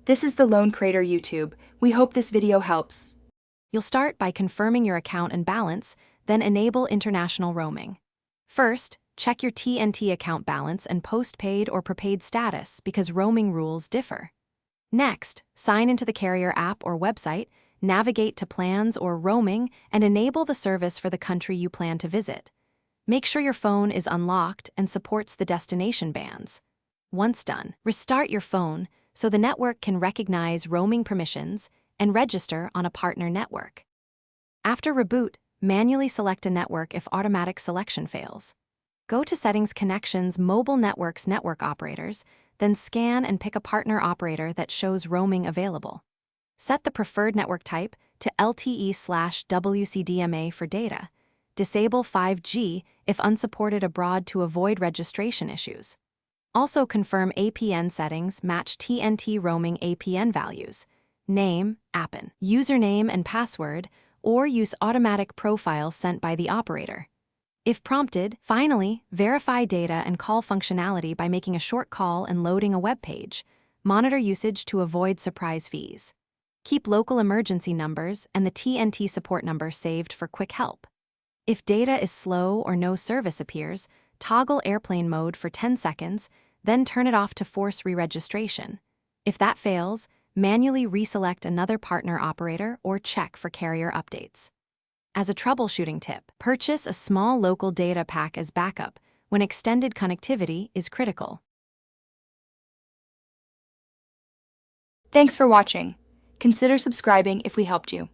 This is the Lone Crater YouTube. We hope this video helps. You'll start by confirming your account and balance, then enable international roaming. First, check your TNT account balance and postpaid or prepaid status because roaming rules differ. Next, sign into the carrier app or website, navigate to plans or roaming, and enable the service for the country you plan to visit. Make sure your phone is unlocked and supports the destination bands. Once done, restart your phone so the network can recognize roaming permissions and register on a partner network. After reboot, manually select a network if automatic selection fails. Go to Settings Connections Mobile Networks Network Operators, then scan and pick a partner operator that shows roaming available. Set the preferred network type to LTE/WCDMA for data. Disable 5G if unsupported abroad to avoid registration issues. Also confirm APN settings match TNT roaming APN values. Name, APN, username and password, or use automatic profiles sent by the operator. If prompted, finally, verify data and call functionality by making a short call and loading a web page. Monitor usage to avoid surprise fees. Keep local emergency numbers and the TNT support number saved for quick help. If data is slow or no service appears, toggle airplane mode for 10 seconds, then turn it off to force re-registration. If that fails, manually reselect another partner operator or check for carrier updates. As a troubleshooting tip, purchase a small local data pack as backup when extended connectivity is critical. Thanks for watching. Consider subscribing if we helped you.